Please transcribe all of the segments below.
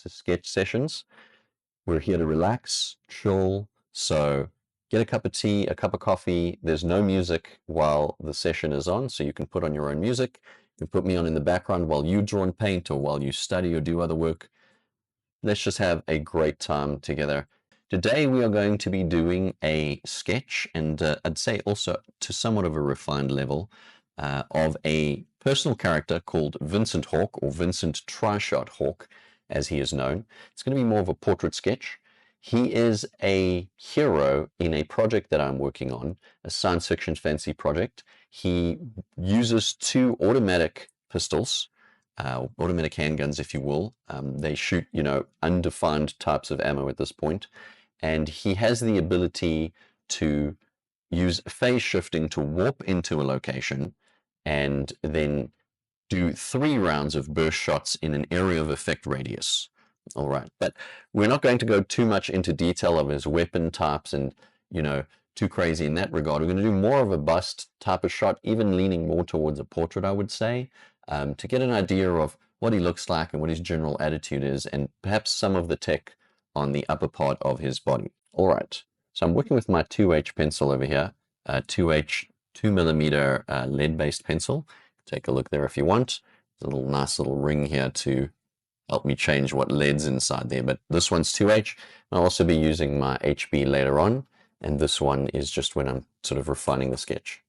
sketch sessions. We're here to relax, chill, so get a cup of tea, a cup of coffee. There's no music while the session is on, so you can put on your own music. You can put me on in the background while you draw and paint or while you study or do other work. Let's just have a great time together. Today we are going to be doing a sketch, and I'd say also to somewhat of a refined level, of a personal character called Vincent Hawke, or Vincent Trishot Hawke, as he is known. It's going to be more of a portrait sketch. He is a hero in a project that I'm working on, a science fiction fantasy project. He uses two automatic pistols, automatic handguns, if you will. They shoot, undefined types of ammo at this point. And he has the ability to use phase shifting to warp into a location and then do 3 rounds of burst shots in an area of effect radius. All right, but we're not going to go too much into detail of his weapon types and, too crazy in that regard. We're going to do more of a bust type of shot, even leaning more towards a portrait, I would say, to get an idea of what he looks like and what his general attitude is, and perhaps some of the tech on the upper part of his body. All right, so I'm working with my 2H pencil over here, 2H 2mm lead-based pencil. Take a look there if you want. There's a nice little ring here to help me change what lead's inside there, but this one's 2H. I'll also be using my HB later on, and this one is just when I'm sort of refining the sketch.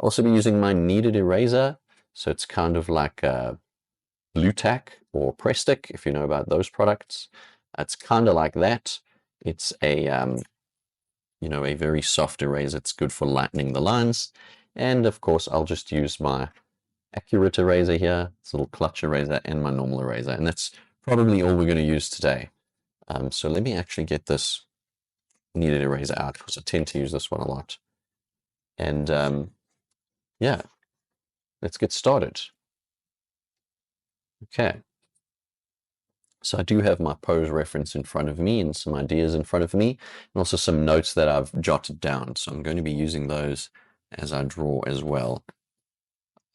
I'll also be using my kneaded eraser, so it's kind of like a Blue Tack or Prestick, if you know about those products. It's kind of like that. It's a, a very soft eraser. It's good for lightening the lines. And of course, I'll just use my accurate eraser here, this little clutch eraser, and my normal eraser. And that's probably all we're going to use today. So let me actually get this kneaded eraser out, because I tend to use this one a lot. And yeah, let's get started. Okay. So I do have my pose reference in front of me and some ideas in front of me, and also some notes that I've jotted down. So I'm going to be using those as I draw as well.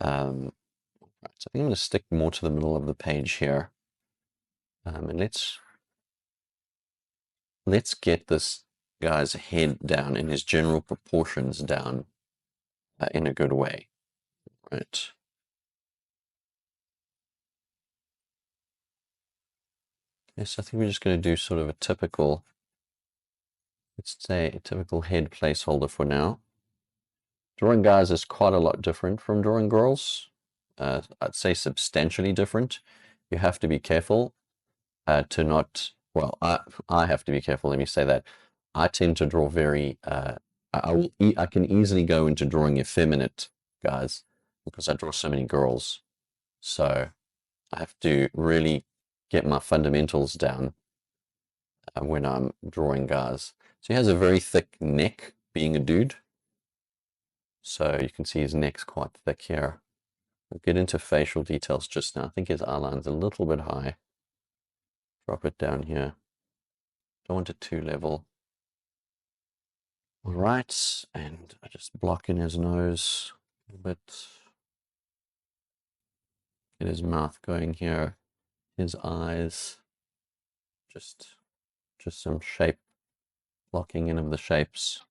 Right, so I think I'm going to stick more to the middle of the page here. And let's get this guy's head down and his general proportions down in a good way. Right. Okay, so I think we're just going to do sort of a typical, let's say a typical head placeholder for now. Drawing guys is quite a lot different from drawing girls. I'd say substantially different. You have to be careful to not, well, I have to be careful, let me say that. I tend to draw very, I can easily go into drawing effeminate guys because I draw so many girls. So I have to really get my fundamentals down when I'm drawing guys. So he has a very thick neck, being a dude. So you can see his neck's quite thick here. We'll get into facial details just now. I think his eyeline's a little bit high. Drop it down here. Don't want it too level. All right, and I just block in his nose a little bit. Get his mouth going here. His eyes. Just some shape, blocking in of the shapes.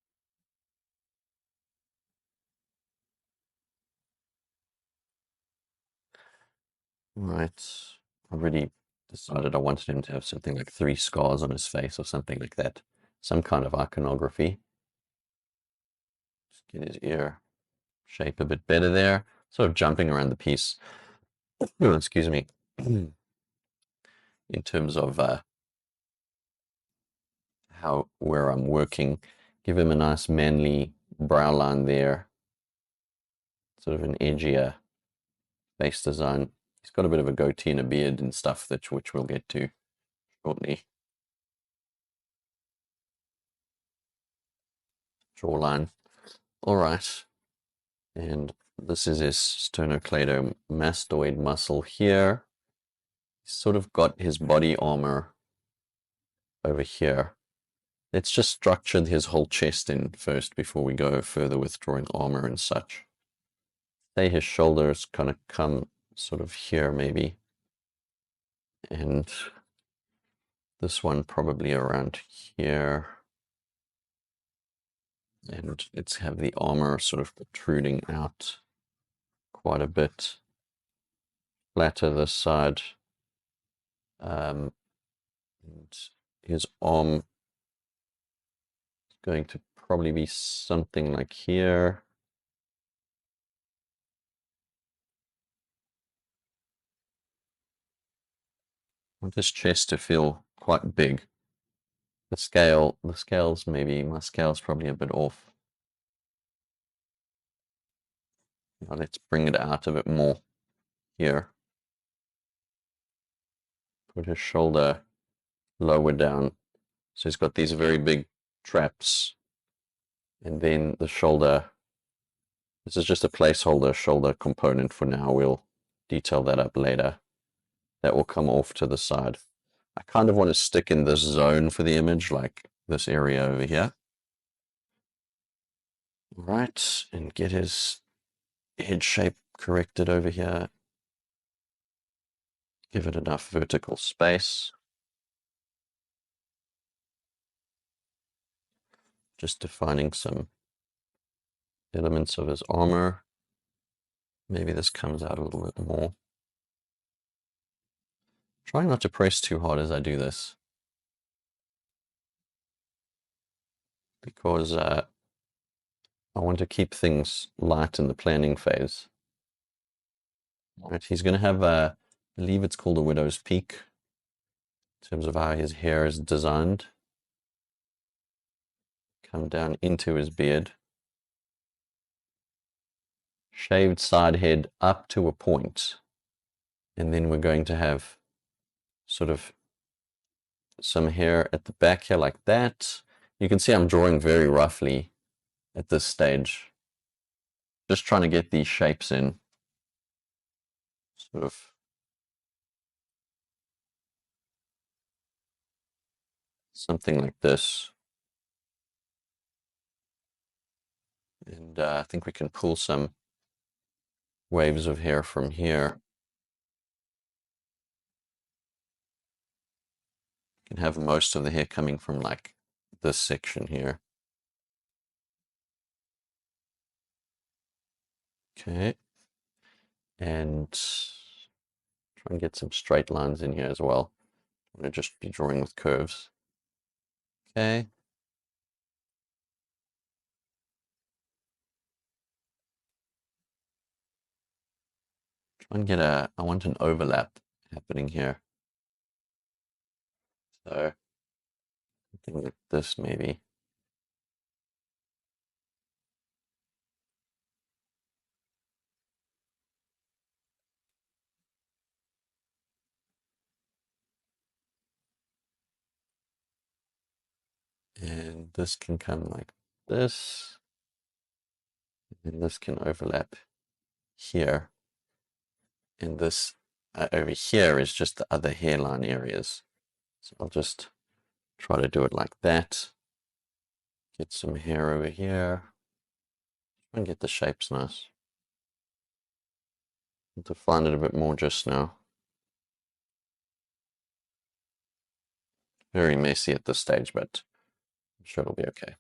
Right, I already decided I wanted him to have something like 3 scars on his face or something like that. Some kind of iconography. Just get his ear shape a bit better there. Sort of jumping around the piece. Oh, excuse me. In terms of where I'm working, give him a nice manly brow line there. Sort of an edgier face design. He's got a bit of a goatee and a beard and stuff, which we'll get to shortly. Jawline. All right. And this is his sternocleidomastoid muscle here. He's sort of got his body armor over here. Let's just structure his whole chest in first before we go further with drawing armor and such. Say his shoulders kind of come sort of here maybe. And This one probably around here. And let's have the armor sort of protruding out quite a bit. Flatter this side. And his arm is going to probably be something like here. I want this chest to feel quite big. The scales maybe, my scale's probably a bit off. Now let's bring it out a bit more here. Put his shoulder lower down. So he's got these very big traps. And then the shoulder, this is just a placeholder shoulder component for now. We'll detail that up later. That will come off to the side. I kind of want to stick in this zone for the image, like this area over here. Right, and get his head shape corrected over here. Give it enough vertical space. Just defining some elements of his armor. Maybe this comes out a little bit more. Try not to press too hard as I do this, because I want to keep things light in the planning phase. Right, he's going to have, I believe it's called a widow's peak, in terms of how his hair is designed. Come down into his beard. Shaved side head up to a point. And then we're going to have sort of some hair at the back here like that. You can see I'm drawing very roughly at this stage. Just trying to get these shapes in. Sort of something like this. And I think we can pull some waves of hair from here. You can have most of the hair coming from like this section here. Okay. And try and get some straight lines in here as well. I'm going to just be drawing with curves. Okay. Try and get I want an overlap happening here. So, something like this maybe. And this can come like this. And this can overlap here. And this over here is just the other hairline areas. So I'll just try to do it like that. Get some hair over here. And get the shapes nice. Define it a bit more just now. Very messy at this stage, but I'm sure it'll be okay.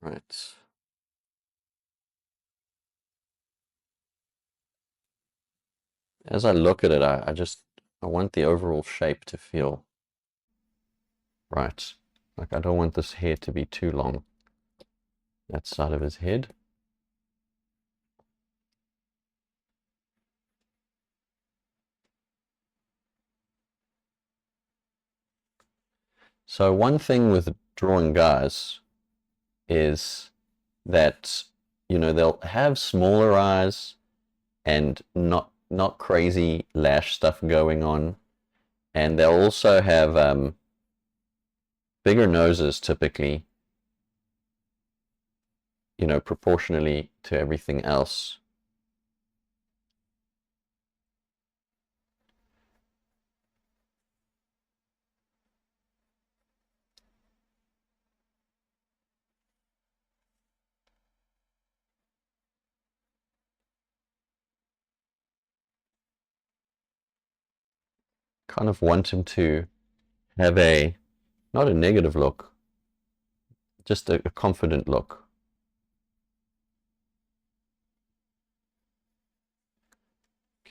Right. As I look at it, I want the overall shape to feel right. Like I don't want this hair to be too long. That side of his head. So one thing with drawing guys is that, you know, they'll have smaller eyes and not crazy lash stuff going on. And they'll also have bigger noses typically, you know, proportionally to everything else. Kind of want him to have a, not a negative look, just a confident look.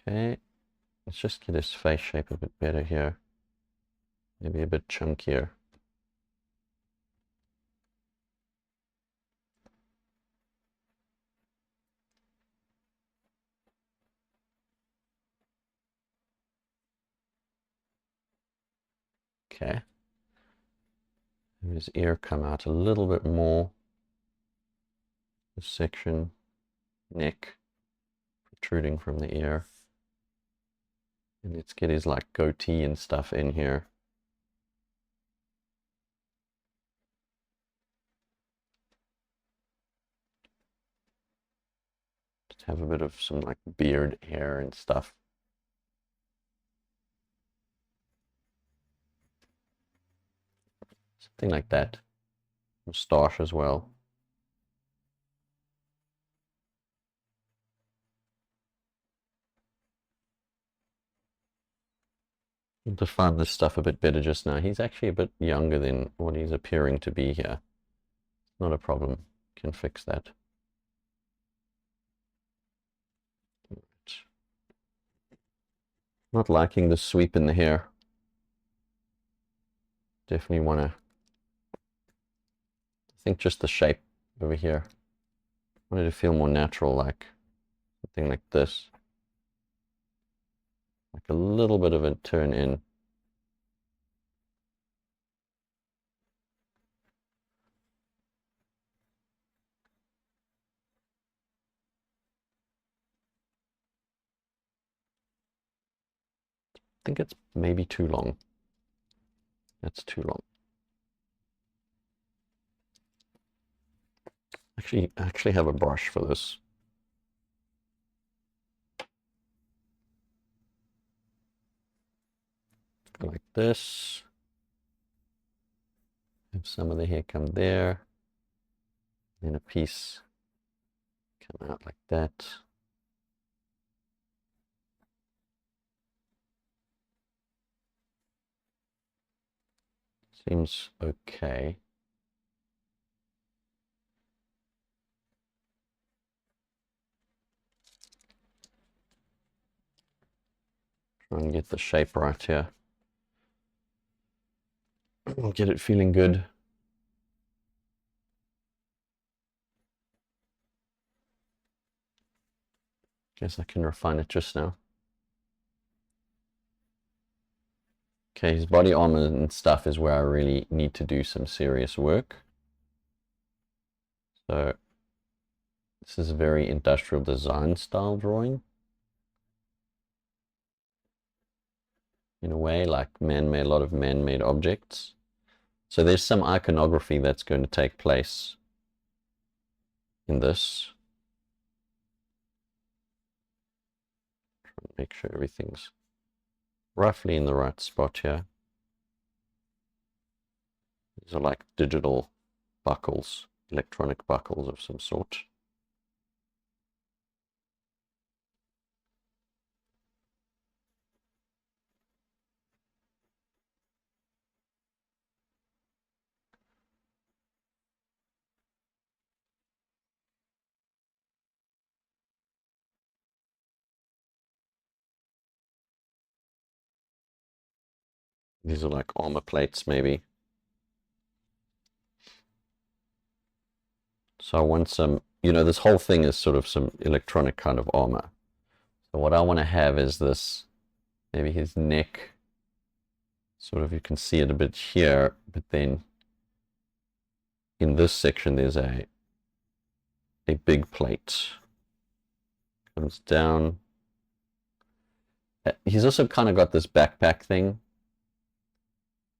Okay, let's just get his face shape a bit better here. Maybe a bit chunkier. Okay. And his ear come out a little bit more. This section, neck protruding from the ear. And let's get his like goatee and stuff in here. Just have a bit of some like beard hair and stuff. Something like that. Moustache as well. I'll define this stuff a bit better just now. He's actually a bit younger than what he's appearing to be here. Not a problem. Can fix that. Not liking the sweep in the hair. Definitely want to, I think just the shape over here. Wanted to feel more natural, like something like this. Like a little bit of a turn in. I think it's maybe too long. That's too long. I actually have a brush for this. Go like this. Have some of the hair come there. Then a piece come out like that. Seems okay. Try and get the shape right here. Get it feeling good. Guess I can refine it just now. Okay, his body armor and stuff is where I really need to do some serious work. So this is a very industrial design style drawing. In a way, like man-made, a lot of man-made objects. So there's some iconography that's going to take place in this. Try and make sure everything's roughly in the right spot here. These are like digital buckles, electronic buckles of some sort. These are like armor plates, maybe. So I want some, this whole thing is sort of some electronic kind of armor. So what I want to have is this, maybe his neck, sort of, you can see it a bit here, but then in this section there's a big plate. Comes down. He's also kind of got this backpack thing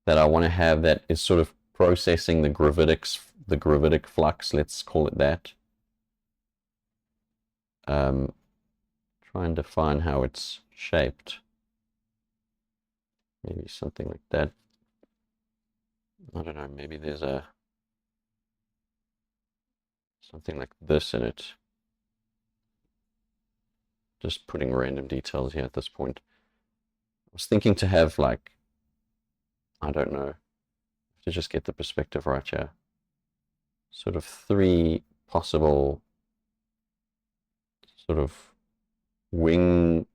that I want to have that is sort of processing the gravitic flux, let's call it that. Try and define how it's shaped. Maybe something like that. I don't know, maybe there's something like this in it. Just putting random details here at this point. I was thinking to have like I don't know, to just get the perspective right here. Sort of three possible sort of wing,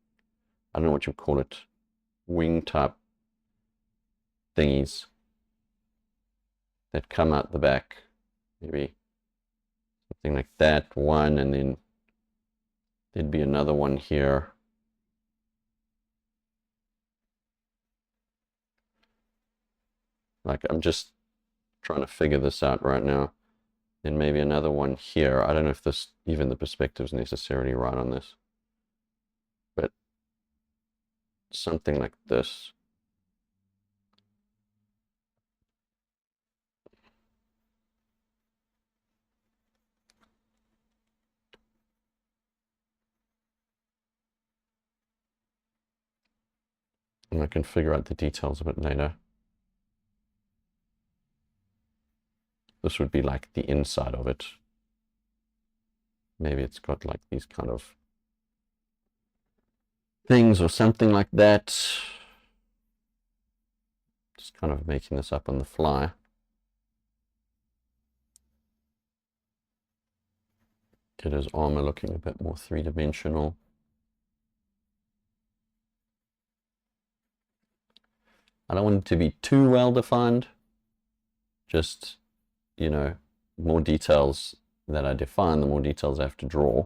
I don't know what you call it, wing type thingies that come out the back. Maybe something like that, one, and then there'd be another one here. Like, I'm just trying to figure this out right now. Then maybe another one here. I don't know if this, even the perspective is necessarily right on this, but something like this. And I can figure out the details a bit later. This would be like the inside of it. Maybe it's got like these kind of things or something like that. Just kind of making this up on the fly. Get his armor looking a bit more three-dimensional. I don't want it to be too well defined. Just, you know, more details that I define, the more details I have to draw.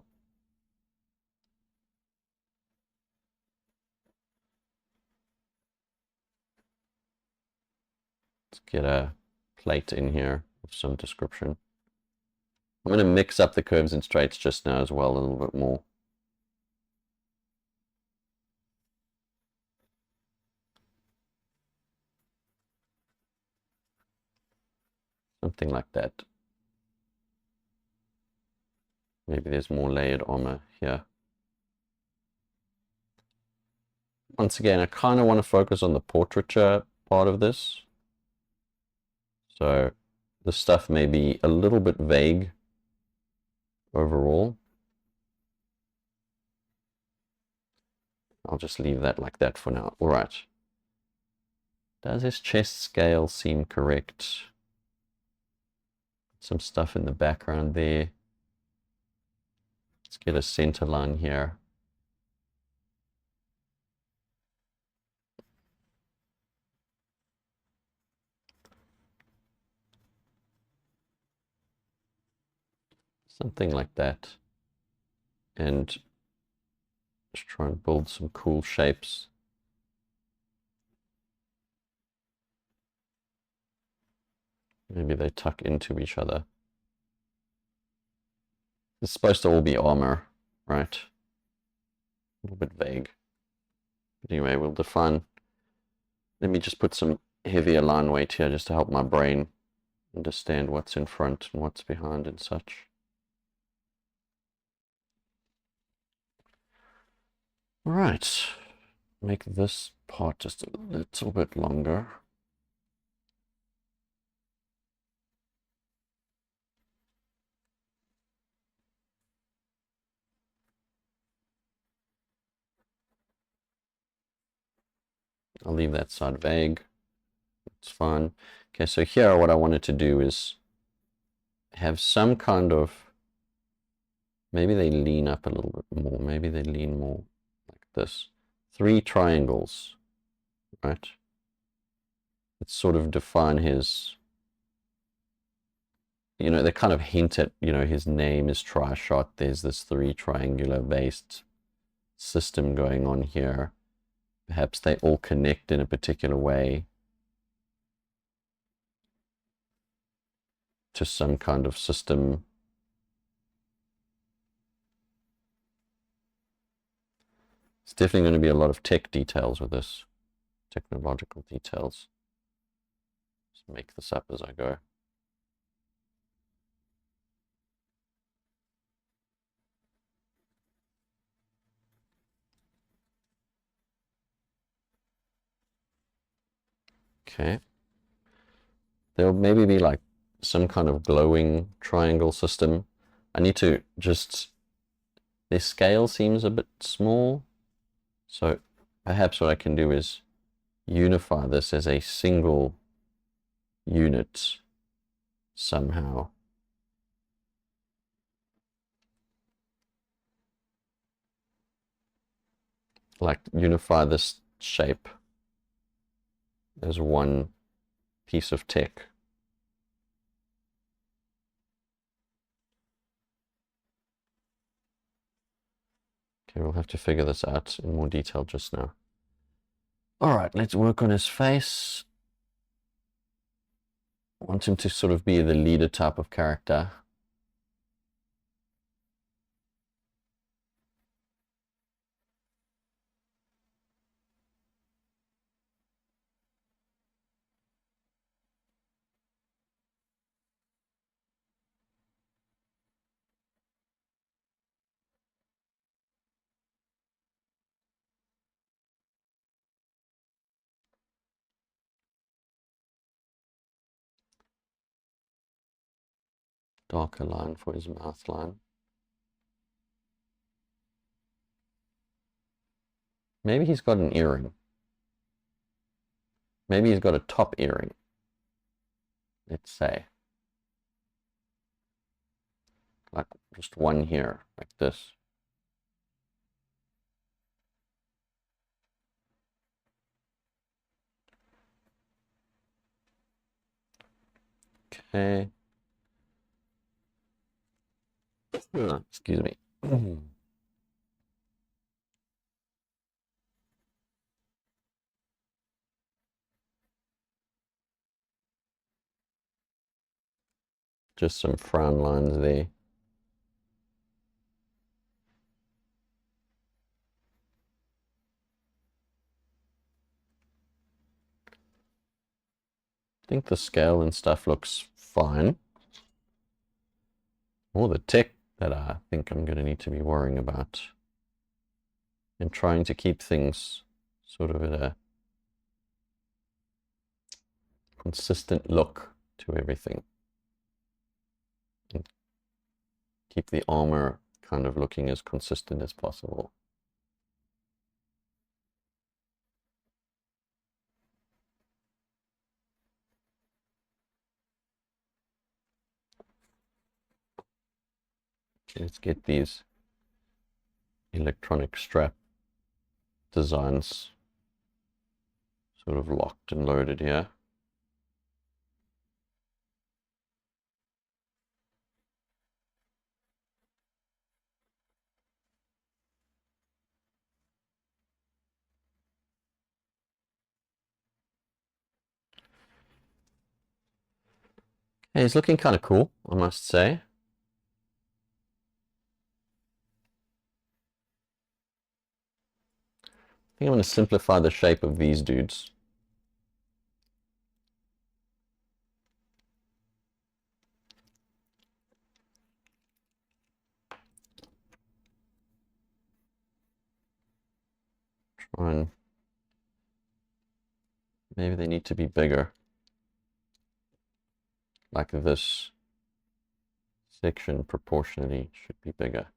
Let's get a plate in here of some description. I'm going to mix up the curves and straights just now as well a little bit more. Something like that. Maybe there's more layered armor here. Once again, I kind of want to focus on the portraiture part of this. So the stuff may be a little bit vague overall. I'll just leave that like that for now. All right. Does his chest scale seem correct? Some stuff in the background there. Let's get a center line here. Something like that. And just try and build some cool shapes. Maybe they tuck into each other. It's supposed to all be armor, right? A little bit vague. But anyway, we'll define. Let me just put some heavier line weight here just to help my brain understand what's in front and what's behind and such. All right, make this part just a little bit longer. I'll leave that side vague. It's fine. Okay, so here what I wanted to do is have some kind of, maybe they lean up a little bit more. Maybe they lean more like this. 3 triangles, right? Let's sort of define his, you know, they kind of hint at, you know, his name is Trishot. There's this 3 triangular based system going on here. Perhaps they all connect in a particular way to some kind of system. It's definitely going to be a lot of tech details with this, technological details. Just make this up as I go. Okay. There'll maybe be like some kind of glowing triangle system. I need to just, their scale seems a bit small. So perhaps what I can do is unify this as a single unit somehow. Like unify this shape as one piece of tech. Okay, we'll have to figure this out in more detail just now. All right, let's work on his face. I want him to sort of be the leader type of character. Darker line for his mouth line. Maybe he's got an earring. Maybe he's got a top earring. Let's say. Like just one here, like this. Okay. Excuse me. Just some frown lines there. I think the scale and stuff looks fine. More the tech that I think I'm going to need to be worrying about. And trying to keep things sort of at a consistent look to everything. And keep the armor kind of looking as consistent as possible. Okay, let's get these electronic strap designs sort of locked and loaded here. Hey, he's looking kind of cool, I must say. I think I'm going to simplify the shape of these dudes. Try and maybe they need to be bigger. Like this section proportionally should be bigger.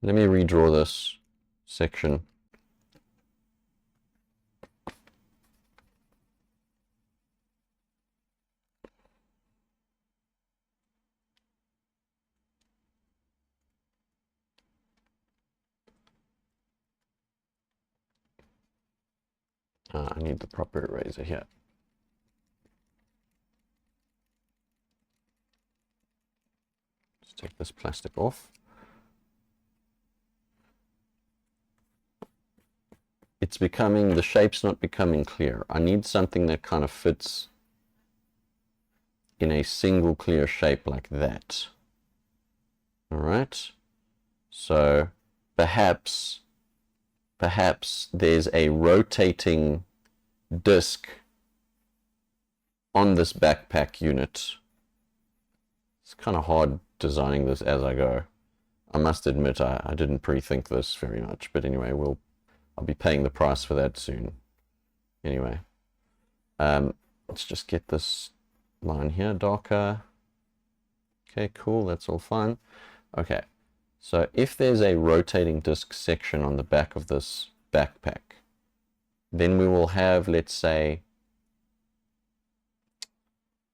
Let me redraw this section. I need the proper eraser here. Let's take this plastic off. It's becoming, the shape's not becoming clear. I need something that kind of fits in a single clear shape like that. All right. So perhaps there's a rotating disc on this backpack unit. It's kind of hard designing this as I go. I must admit I didn't pre-think this very much, but anyway, I'll be paying the price for that soon. Anyway, let's just get this line here darker. Okay, cool, that's all fine. Okay, so if there's a rotating disc section on the back of this backpack, then we will have, let's say,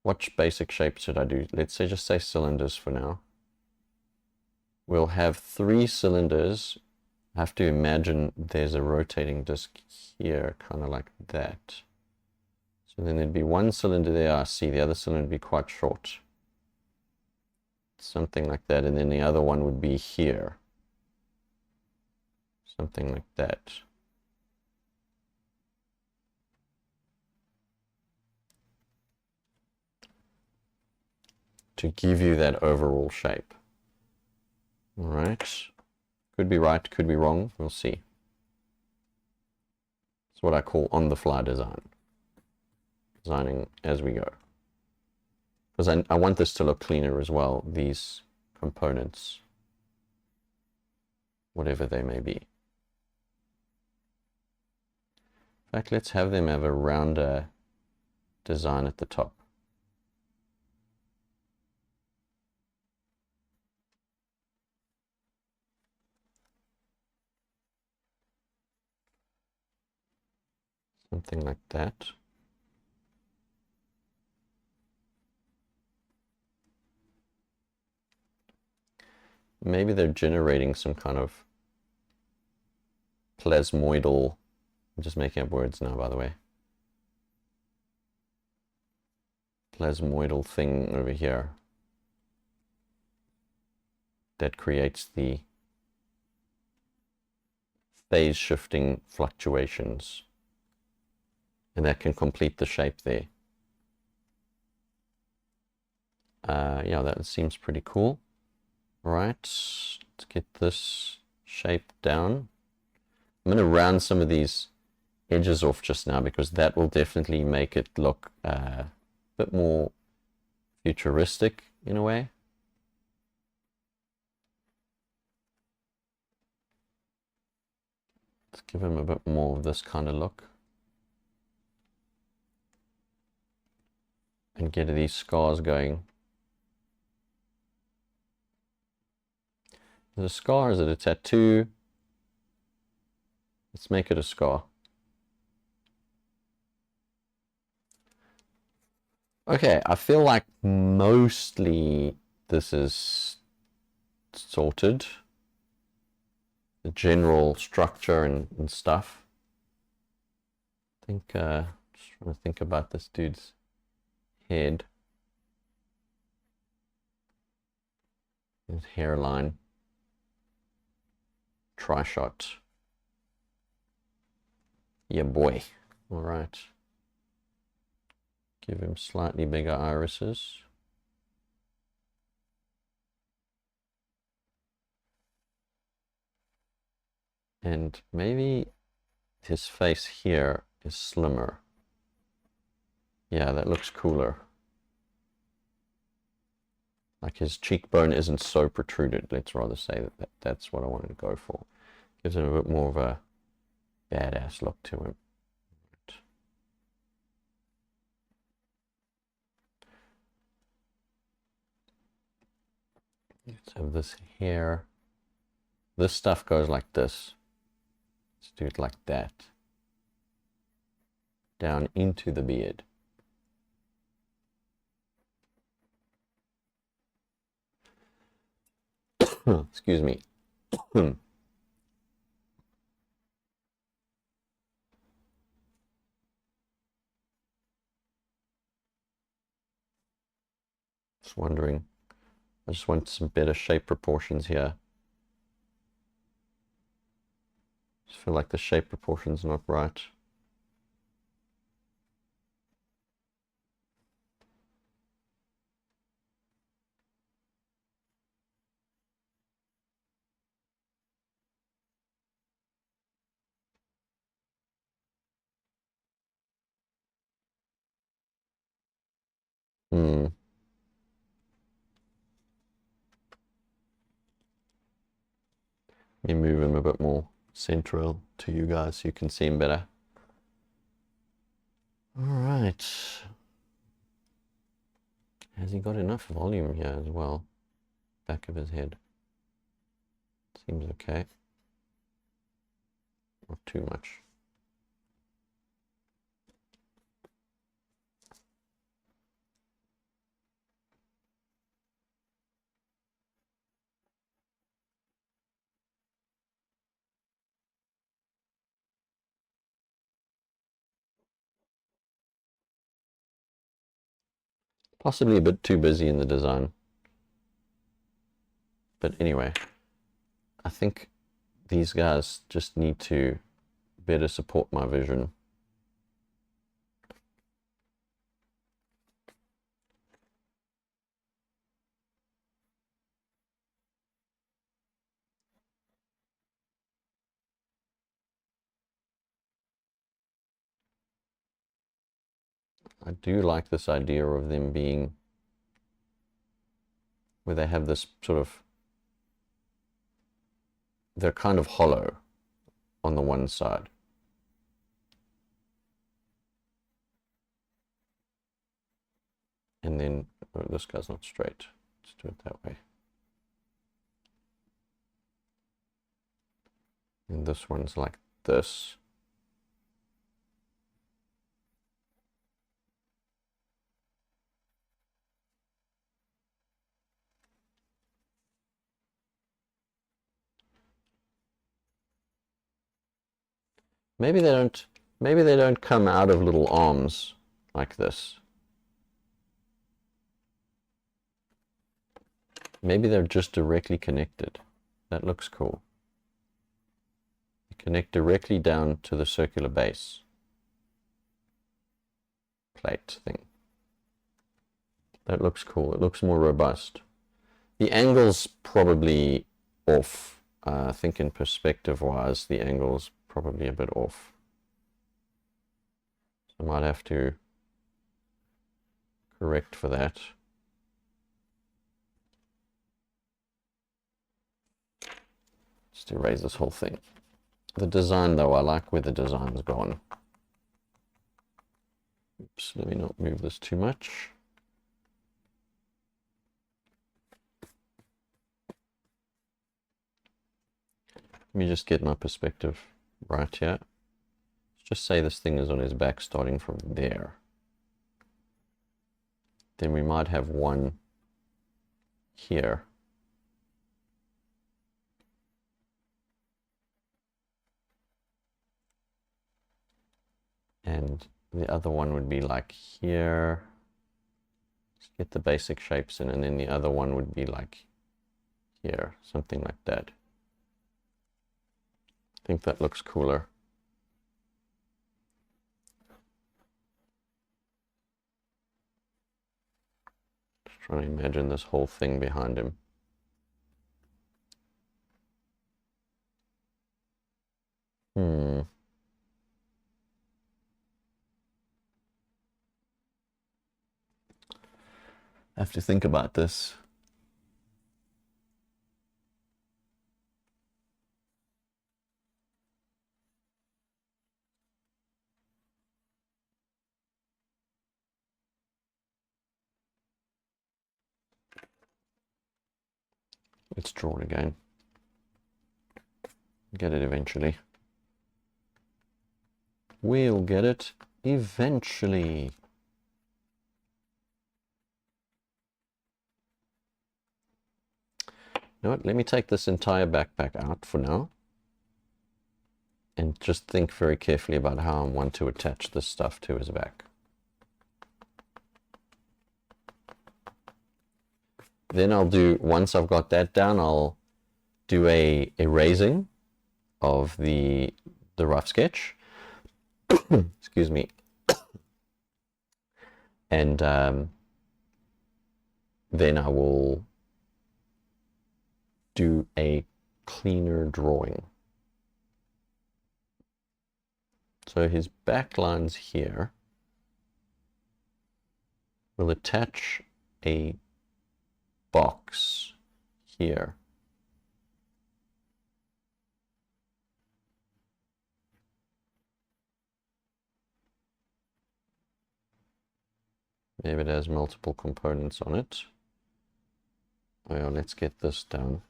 what basic shape should I do? Let's say, just say cylinders for now. We'll have 3 cylinders. I have to imagine there's a rotating disc here, kind of like that. So then there'd be 1 cylinder there, I see. The other cylinder would be quite short. Something like that. And then the other one would be here. Something like that. To give you that overall shape. All right. Could be right, could be wrong. We'll see. It's what I call on-the-fly design. Designing as we go. Because I want this to look cleaner as well, these components. Whatever they may be. In fact, let's have them have a rounder design at the top. Something like that. Maybe they're generating some kind of plasmoidal, I'm just making up words now, by the way. Plasmoidal thing over here that creates the phase shifting fluctuations. And that can complete the shape there. Yeah, that seems pretty cool. All right, let's get this shape down. I'm going to round some of these edges off just now because that will definitely make it look a bit more futuristic in a way. Let's give him a bit more of this kind of look. And get these scars going. Is it a scar? Is it a tattoo? Let's make it a scar. Okay, I feel like mostly this is sorted. The general structure and stuff. I think, just trying to think about this dude's head. His hairline. Trishot. Yeah, boy. All right. Give him slightly bigger irises. And maybe his face here is slimmer. Yeah, that looks cooler. Like his cheekbone isn't so protruded. Let's rather say that's what I wanted to go for. Gives him a bit more of a badass look to him. Let's have this hair. This stuff goes like this. Let's do it like that. Down into the beard. Excuse me. Just wondering. I just want some better shape proportions here. Just feel like the shape proportion's not right. Hmm. Let me move him a bit more central to you guys so you can see him better. All right. Has he got enough volume here as well? Back of his head. Seems okay. Not too much. Possibly a bit too busy in the design. But anyway, I think these guys just need to better support my vision. I do like this idea of them being where they have this sort of, they're kind of hollow on the one side. And then, oh, this guy's not straight. Let's do it that way. And this one's like this. Maybe they don't come out of little arms like this. Maybe they're just directly connected. That looks cool. They connect directly down to the circular base plate thing. That looks cool. It looks more robust. The angle's probably off. I think in perspective-wise, the angle's probably a bit off. So I might have to correct for that. Just erase this whole thing. The design, though, I like where the design's gone. Oops, let me not move this too much. Let me just get my perspective right here. Let's just say this thing is on his back starting from there. Then we might have one here. And the other one would be like here. Just get the basic shapes in, and then the other one would be like here, something like that. I think that looks cooler. Just trying to imagine this whole thing behind him. I have to think about this. It's drawn again. Get it eventually. We'll get it eventually. You know what? Let me take this entire backpack out for now. And just think very carefully about how I want to attach this stuff to his back. Then I'll do, once I've got that down, I'll do a erasing of the rough sketch. Excuse me. And then I will do a cleaner drawing. So his back lines here will attach a box here. Maybe it has multiple components on it. Oh yeah, let's get this done.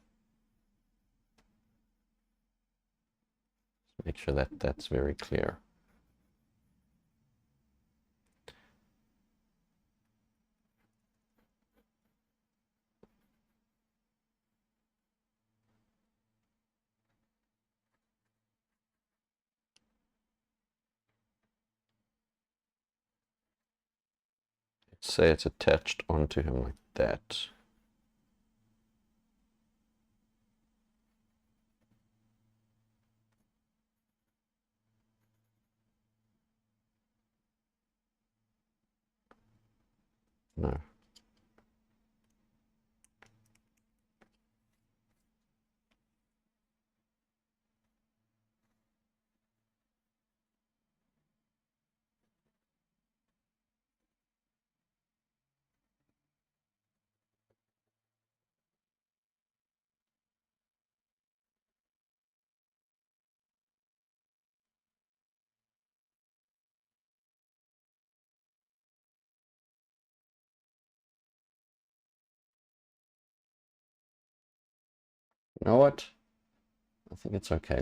Make sure that that's very clear. Let's say it's attached onto him like that. No. You know what? I think it's okay.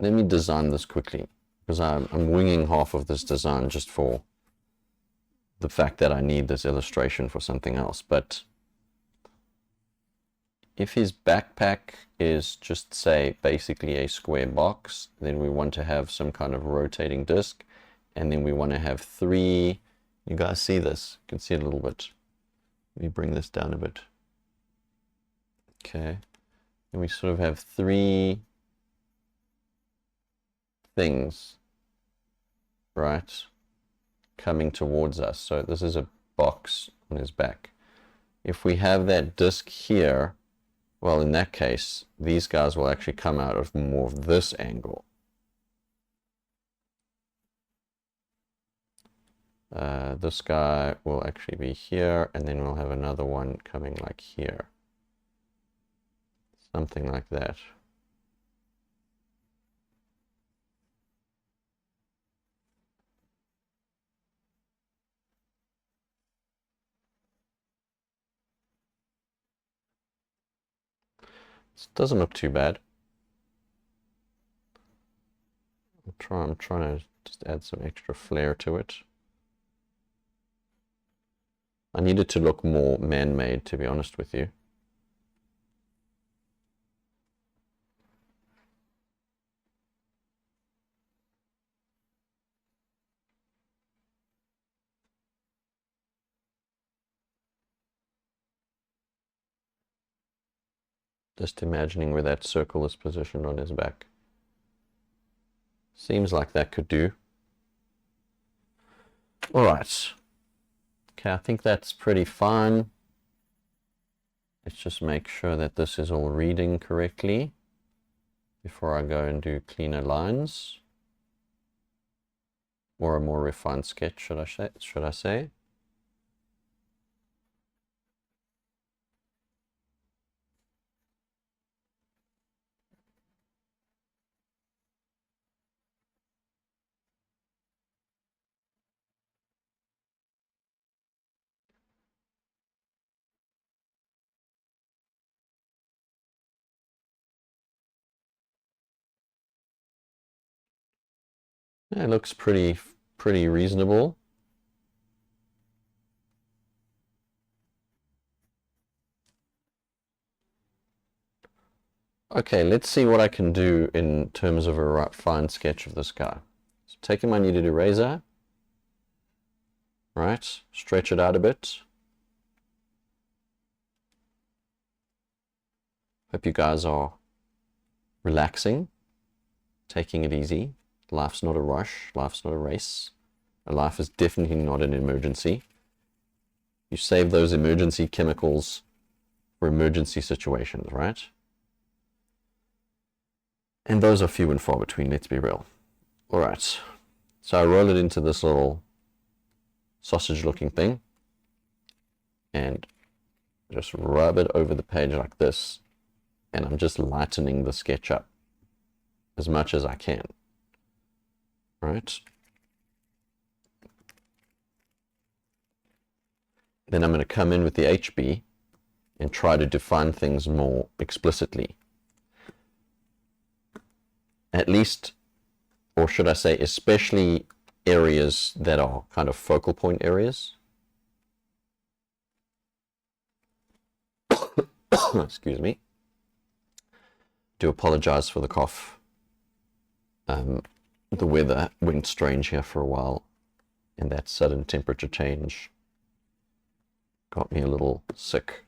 Let me design this quickly, because I'm winging half of this design just for the fact that I need this illustration for something else. But if his backpack is just, say, basically a square box, then we want to have some kind of rotating disc, and then we want to have three. You guys see this? You can see it a little bit. Let me bring this down a bit. Okay. And we sort of have three things, right, coming towards us. So this is a box on his back. If we have that disc here, well, in that case, these guys will actually come out of more of this angle. This guy will actually be here, and then we'll have another one coming like here. Something like that. This doesn't look too bad. I'm trying to just add some extra flair to it. I need it to look more man-made, to be honest with you. Just imagining where that circle is positioned on his back. Seems like that could do. All right. Okay, I think that's pretty fine. Let's just make sure that this is all reading correctly before I go and do cleaner lines. Or a more refined sketch, should I say. Yeah, it looks pretty reasonable. Okay, let's see what I can do in terms of a fine sketch of this guy. So taking my kneaded eraser, right, stretch it out a bit. Hope you guys are relaxing, taking it easy. Life's not a rush, life's not a race. Life is definitely not an emergency. You save those emergency chemicals for emergency situations, right? And those are few and far between, let's be real. All right, so I roll it into this little sausage-looking thing and just rub it over the page like this, and I'm just lightening the sketch up as much as I can. Right? then I'm going to come in with the HB and try to define things more explicitly. At least, or should I say, especially areas that are kind of focal point areas. Excuse me. Do apologize for the cough. The weather went strange here for a while, and that sudden temperature change got me a little sick.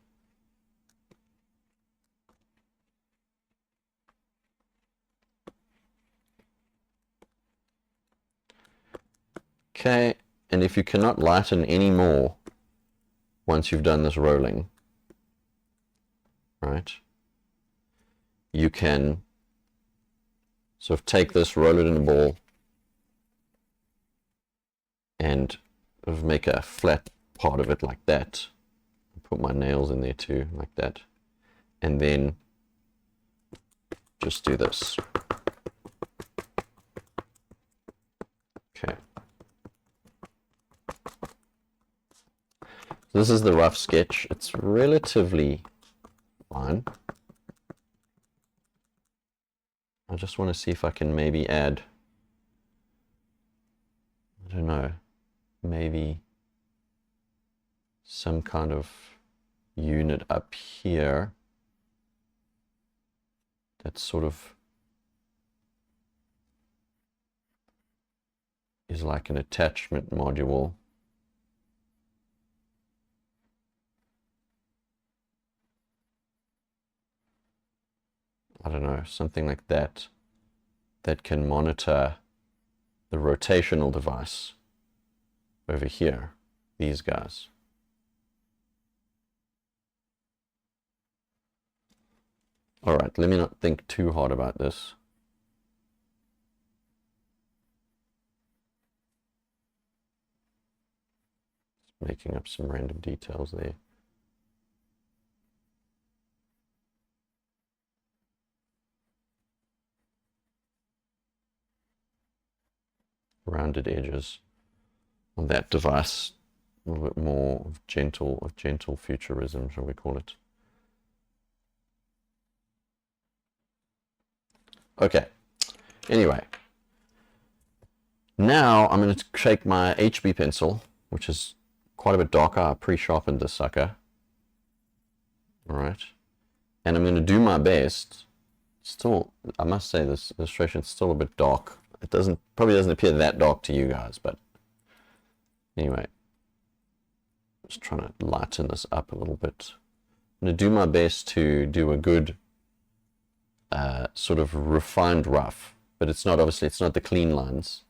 Okay, and if you cannot lighten any more once you've done this rolling, right, you can sort of take this, roll it in a ball, and sort of make a flat part of it like that. Put my nails in there too, like that. And then just do this. Okay. This is the rough sketch. It's relatively fine. I just want to see if I can maybe add, I don't know, maybe some kind of unit up here that sort of is like an attachment module. I don't know, something like that, that can monitor the rotational device over here, these guys. All right, let me not think too hard about this. Just making up some random details there. Rounded edges on that device, a little bit more of gentle futurism, shall we call it. Okay, anyway, now I'm going to take my HB pencil, which is quite a bit darker. I pre-sharpened this sucker. All right, and I'm going to do my best. Still, I must say this illustration is still a bit dark. It probably doesn't appear that dark to you guys, but anyway, just trying to lighten this up a little bit. I'm going to do my best to do a good sort of refined rough, but it's not, obviously it's not the clean lines,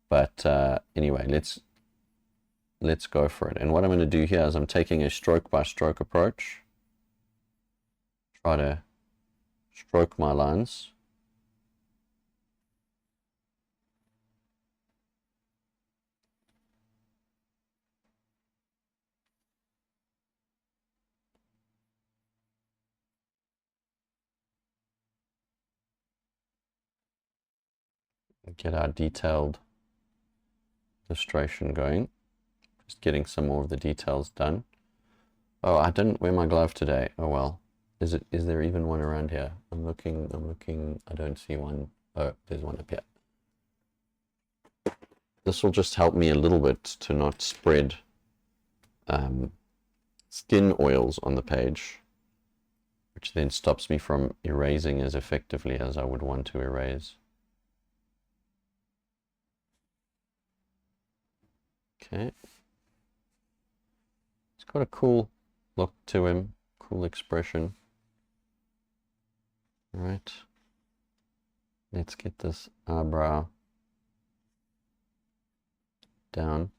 but anyway, let's go for it. And what I'm going to do here is I'm taking a stroke by stroke approach, try to stroke my lines. Get our detailed illustration going. Just getting some more of the details done. Oh, I didn't wear my glove today. Oh well. Is there even one around here? I'm looking, I don't see one. Oh, there's one up here. This will just help me a little bit to not spread skin oils on the page, which then stops me from erasing as effectively as I would want to erase. Okay. It's got a cool look to him, cool expression. All right. Let's get this eyebrow down.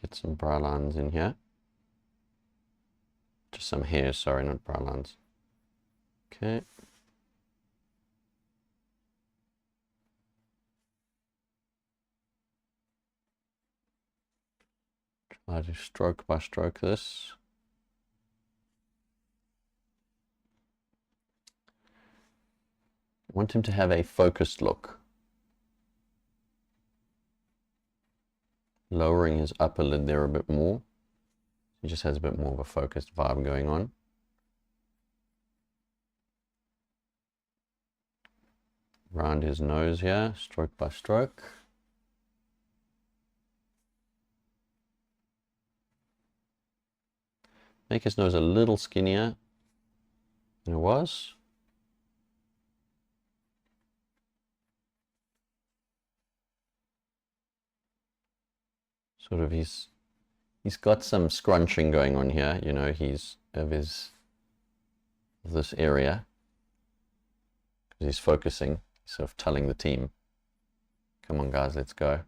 Get some brow lines in here. Just some hairs, sorry, not brow lines. Okay. I do stroke by stroke this. I want him to have a focused look. Lowering his upper lid there a bit more. He just has a bit more of a focused vibe going on. Round his nose here, stroke by stroke. Make his nose a little skinnier than it was. Sort of he's got some scrunching going on here, you know, he's of this area. Because he's focusing, he's sort of telling the team, come on guys, let's go.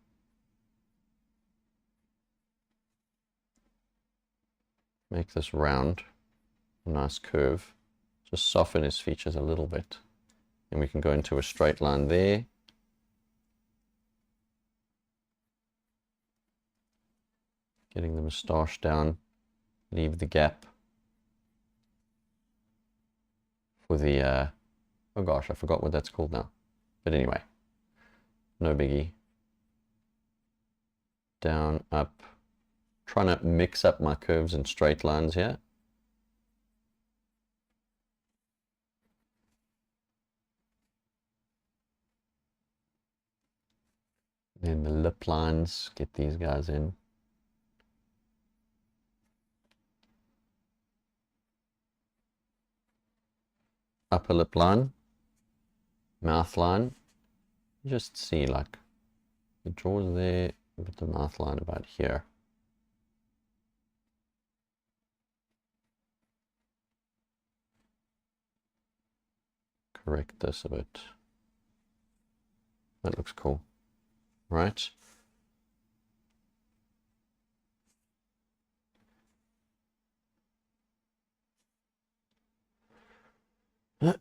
Make this round, a nice curve. Just soften his features a little bit. And we can go into a straight line there. Getting the moustache down, leave the gap for the, oh gosh, I forgot what that's called now. But anyway, no biggie. Down, up. Trying to mix up my curves and straight lines here. Then the lip lines, get these guys in. Upper lip line, mouth line. Just see like the jaws there, with the mouth line about here. Correct this a bit. That looks cool, right? I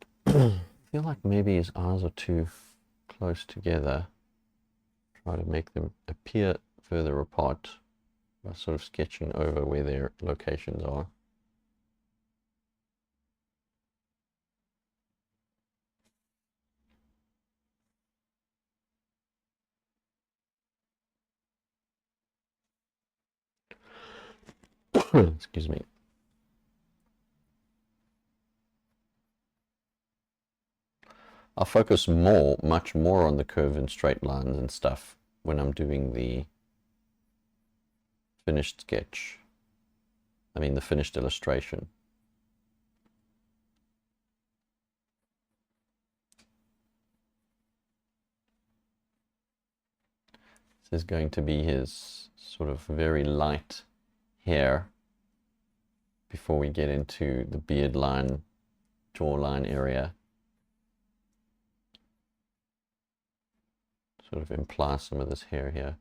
feel like maybe his eyes are too close together. Try to make them appear further apart by sort of sketching over where their locations are. Excuse me. I'll focus much more on the curve and straight lines and stuff when I'm doing the finished sketch. I mean the finished illustration. This is going to be his sort of very light hair before we get into the beard line, jawline area. Sort of imply some of this hair here.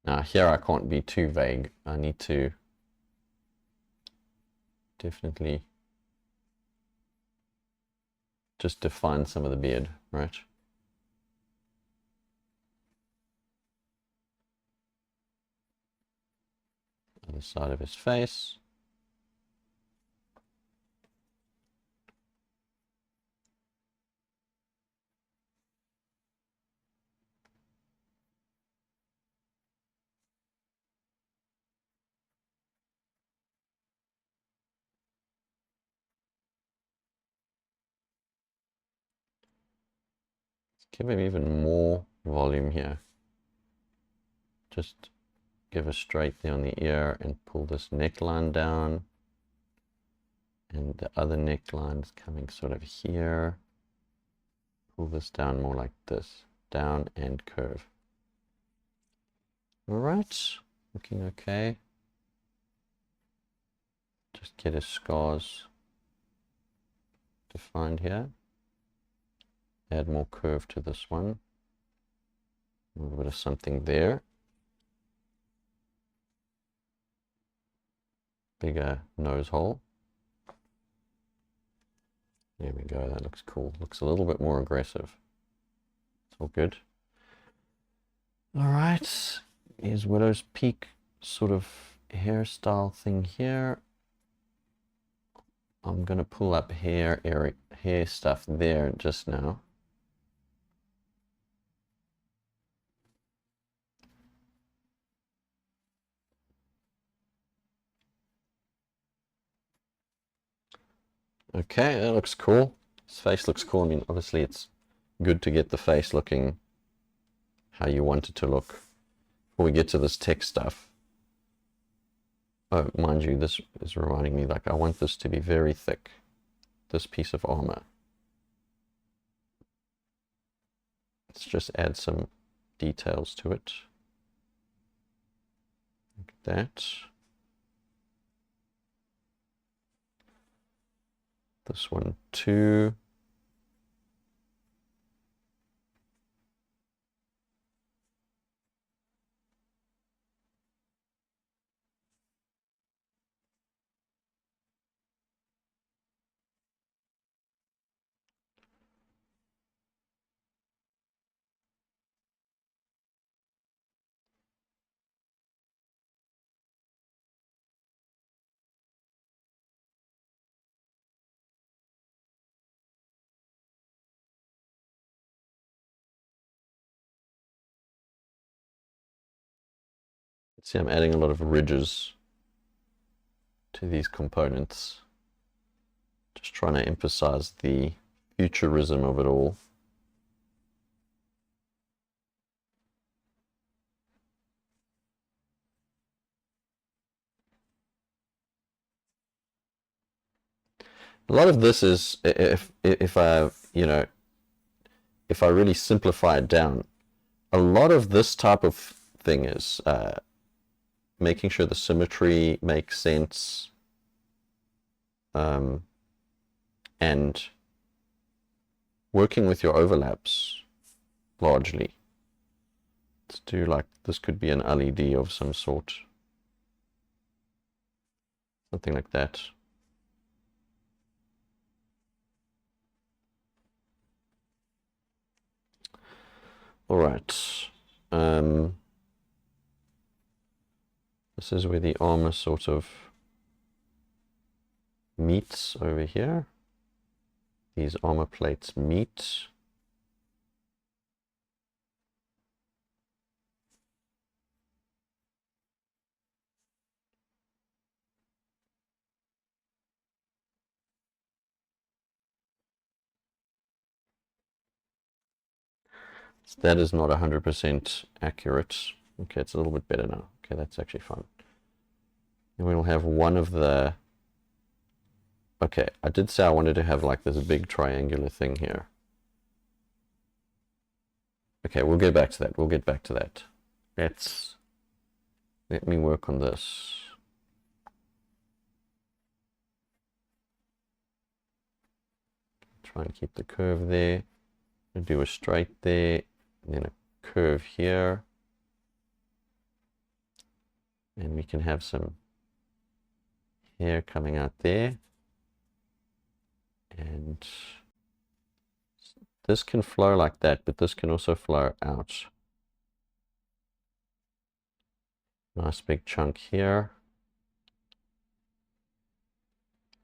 Now here I can't be too vague. I need to definitely just define some of the beard, right? Other side of his face. Give him even more volume here. Just give a straight there on the ear and pull this neckline down. And the other neckline is coming sort of here. Pull this down more like this. Down and curve. Alright, looking okay. Just get his scars defined here. Add more curve to this one. A little bit of something there. bigger nose hole. There we go, that looks cool. Looks a little bit more aggressive. It's all good. All right, here's Willow's Peak sort of hairstyle thing here. I'm gonna pull up hair stuff there just now. Okay, that looks cool. His face looks cool. I mean, obviously it's good to get the face looking how you want it to look. Before we get to this tech stuff. Oh, mind you, this is reminding me, like, I want this to be very thick. This piece of armor. Let's just add some details to it. Like that. This one too. See, I'm adding a lot of ridges to these components. Just trying to emphasize the futurism of it all. A lot of this is, if I, you know, if I really simplify it down, a lot of this type of thing is making sure the symmetry makes sense, and working with your overlaps largely. Let's do, like, this could be an LED of some sort, something like that. All right. This is where the armor sort of meets over here. These armor plates meet. So that is not 100% accurate. Okay, it's a little bit better now. Okay, that's actually fine. And we'll have one of the... Okay, I did say I wanted to have like this big triangular thing here. Okay, we'll get back to that. We'll get back to that. Let me work on this. Try and keep the curve there. Do a straight there, and then a curve here. And we can have some hair coming out there. And this can flow like that, but this can also flow out. Nice big chunk here.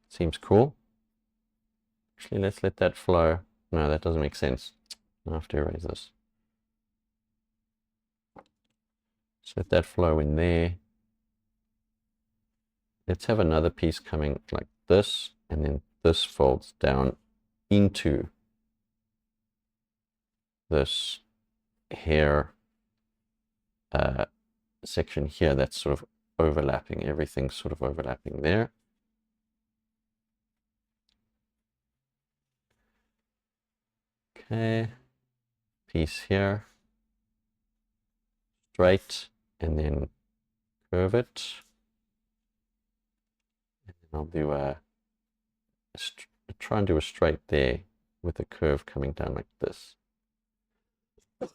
Seems cool. Actually, let's let that flow. No, that doesn't make sense. I have to erase this. Just let that flow in there. Let's have another piece coming like this, and then this folds down into this hair section here that's sort of overlapping. Everything's sort of overlapping there. Okay, piece here, straight, and then curve it. And then I'll do try and do a straight there with a curve coming down like this. Let's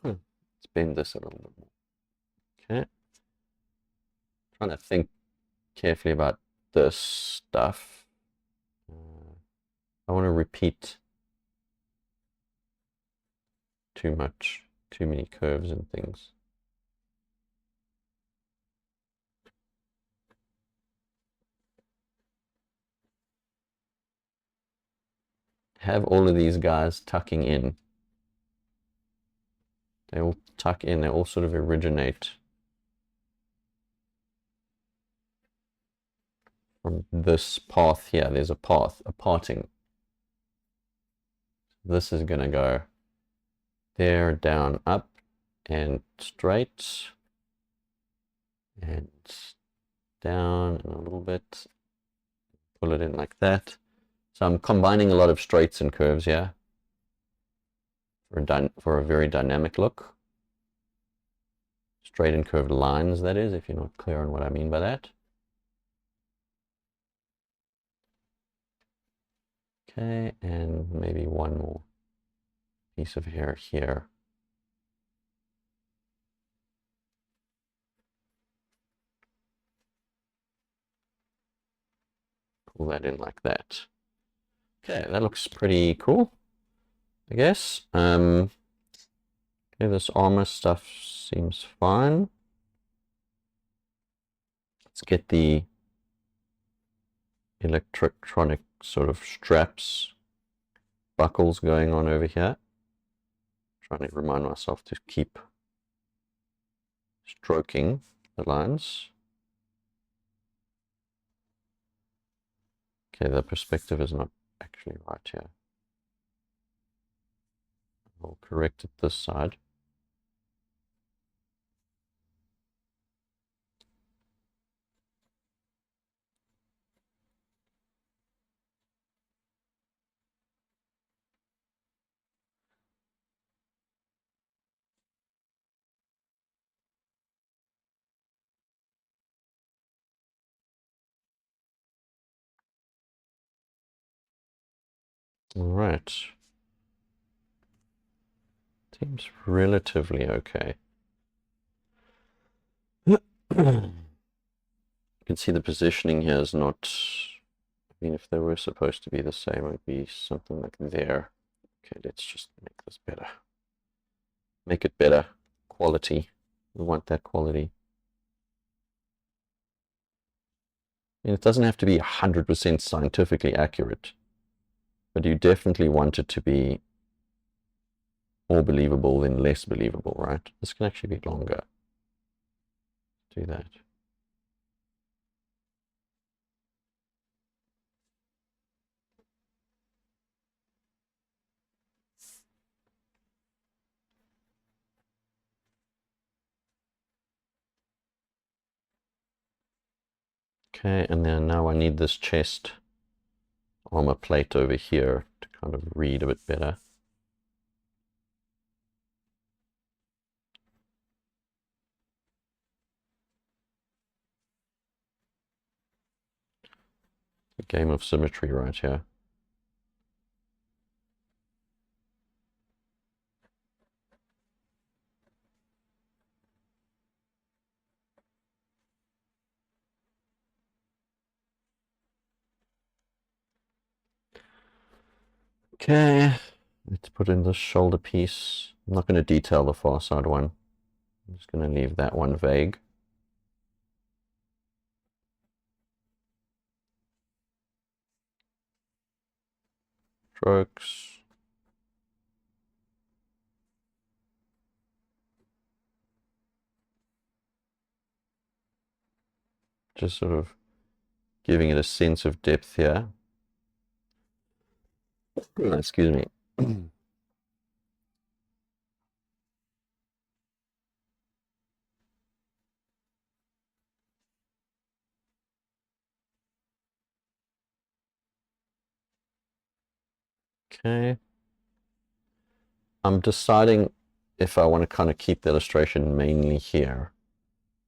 bend this a little bit more. Okay. Trying to think carefully about this stuff. I want to repeat too many curves and things. Have all of these guys tucking in. They all tuck in, they all sort of originate from this path here. There's a path, a parting. This is going to go there, down, up, and straight, and down, and a little bit. Pull it in like that. So I'm combining a lot of straights and curves here for a very dynamic look. Straight and curved lines, that is, if you're not clear on what I mean by that. Okay, and maybe one more piece of hair here. Pull that in like that. Okay, that looks pretty cool, I guess. Okay, this armor stuff seems fine. Let's get the electronic sort of straps, buckles going on over here. Trying to remind myself to keep stroking the lines. Okay, the perspective is not actually right here. I'll correct it this side. All right. Seems relatively okay. You can see the positioning here is not, I mean, if they were supposed to be the same, it would be something like there. Okay, let's just make this better. Make it better quality. We want that quality. And it doesn't have to be 100% scientifically accurate, but you definitely want it to be more believable than less believable, right? This can actually be longer. Do that. Okay, and then now I need this chest armor plate over here to kind of read a bit better. A game of symmetry right here. Okay, let's put in the shoulder piece. I'm not going to detail the far side one. I'm just going to leave that one vague. Strokes. Just sort of giving it a sense of depth here. Excuse me. Okay. I'm deciding if I want to kind of keep the illustration mainly here,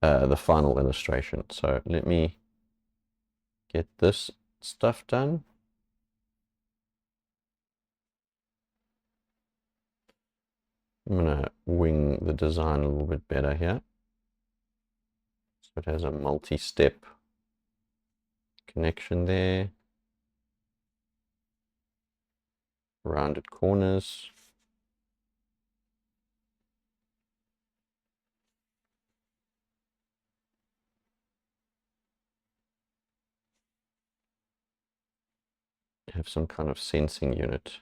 the final illustration. So let me get this stuff done. I'm going to wing the design a little bit better here. So it has a multi-step connection there. Rounded corners. Have some kind of sensing unit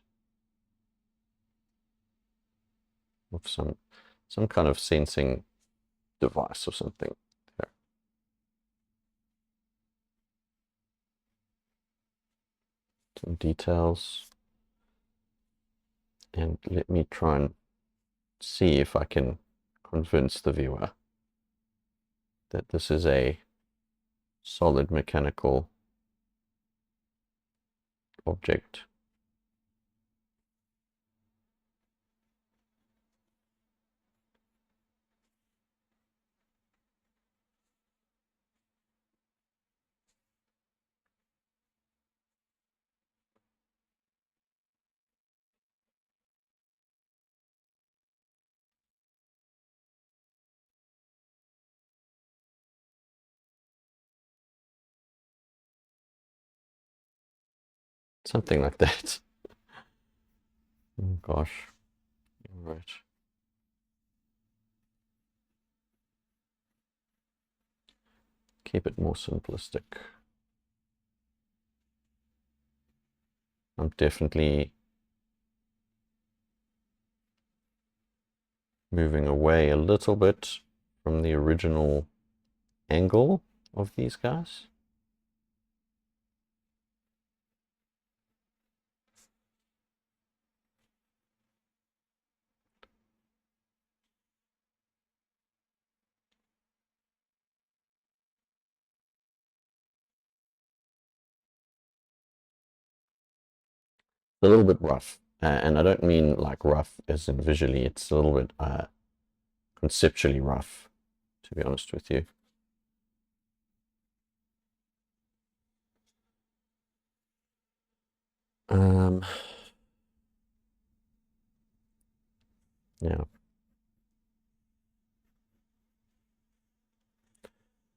of some kind of sensing device or something there. Some details. And let me try and see if I can convince the viewer that this is a solid mechanical object. Something like that. Oh gosh. All right. Keep it more simplistic. I'm definitely moving away a little bit from the original angle of these guys. A little bit rough, and I don't mean like rough as in visually, it's a little bit conceptually rough, to be honest with you. Yeah.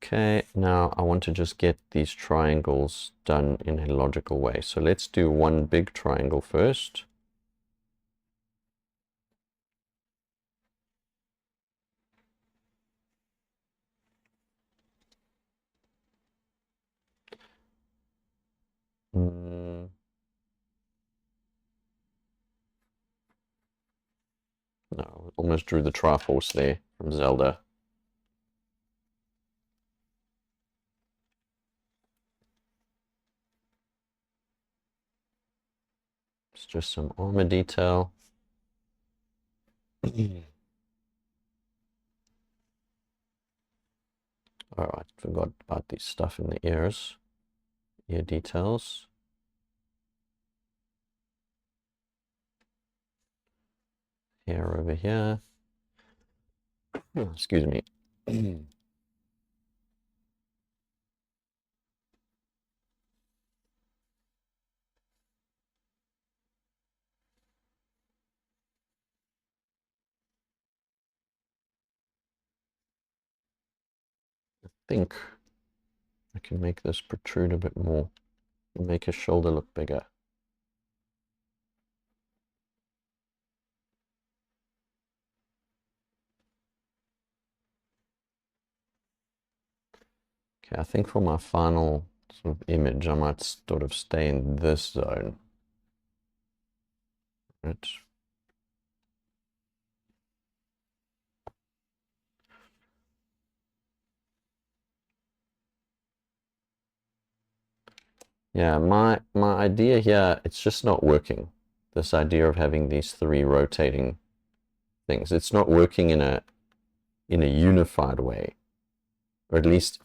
Okay, now I want to just get these triangles done in a logical way. So let's do one big triangle first. No, almost drew the Triforce there from Zelda. It's just some armor detail. Alright, forgot about this stuff in the ears. Ear details. Hair over here. Excuse me. I think I can make this protrude a bit more and make his shoulder look bigger. Okay, I think for my final sort of image, I might sort of stay in this zone. Right. Yeah, my idea here, it's just not working. This idea of having these three rotating things, it's not working in a unified way, or at least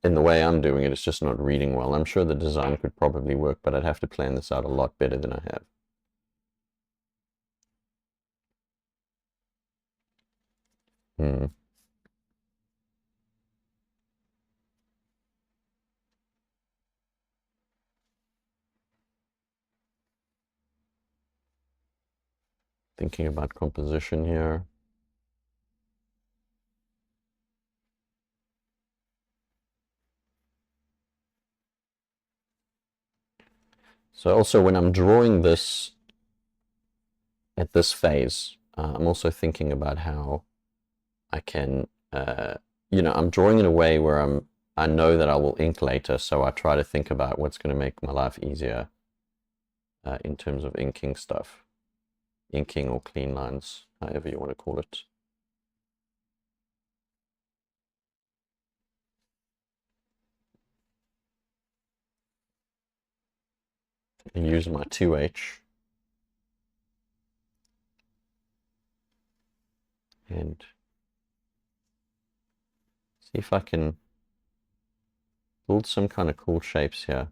in the way I'm doing it, it's just not reading well. I'm sure the design could probably work, but I'd have to plan this out a lot better than I have. Thinking about composition here. So also when I'm drawing this at this phase, I'm also thinking about how I can, I'm drawing in a way where I know that I will ink later, so I try to think about what's going to make my life easier in terms of inking stuff, inking or clean lines, however you want to call it. And use my 2H and see if I can build some kind of cool shapes here.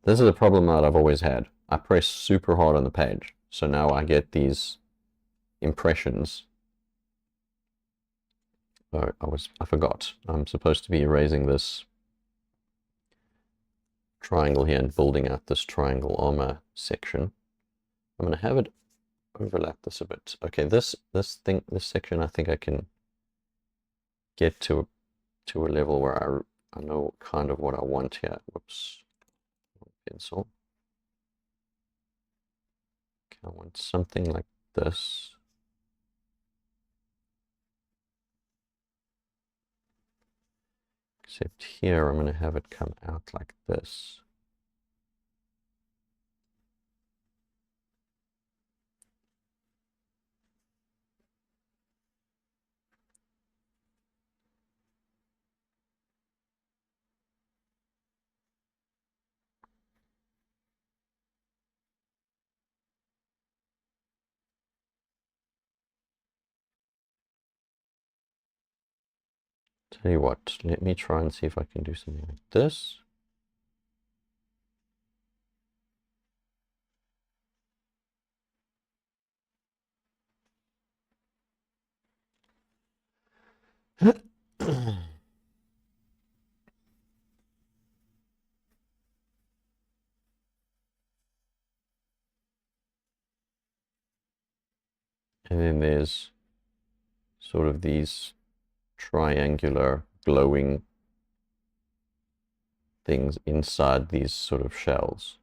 This is a problem that I've always had. I press super hard on the page, so now I get these impressions. Oh, I forgot. I'm supposed to be erasing this triangle here and building out this triangle armor section. I'm going to have it overlap this a bit. Okay, this section, I think I can get to a level where I know kind of what I want here. Whoops, pencil. Okay, I want something like this. Except here, I'm going to have it come out like this. Tell you what, let me try and see if I can do something like this. And then there's sort of these triangular glowing things inside these sort of shells.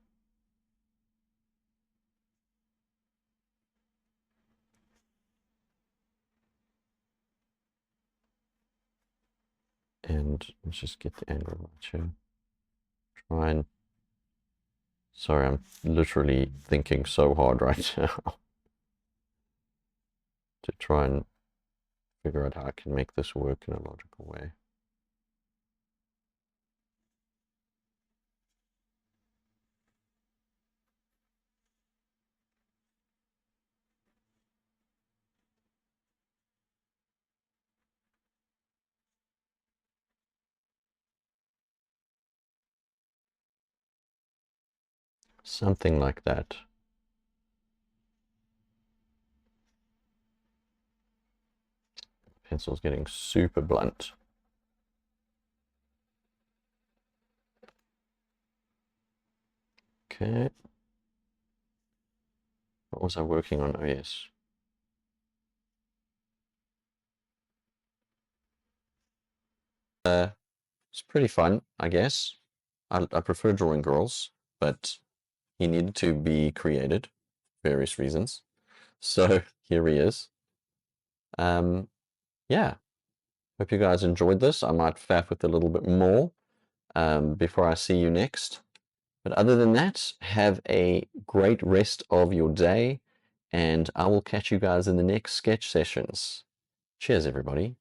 And let's just get the angle right here. Try and, sorry, I'm literally thinking so hard right now to try and figure out how I can make this work in a logical way. Something like that. Pencil's getting super blunt. Okay. What was I working on? Oh, yes. It's pretty fun, I guess. I prefer drawing girls, but he needed to be created, various reasons. So here he is. Yeah. Hope you guys enjoyed this. I might faff with a little bit more before I see you next. But other than that, have a great rest of your day, and I will catch you guys in the next sketch sessions. Cheers, everybody.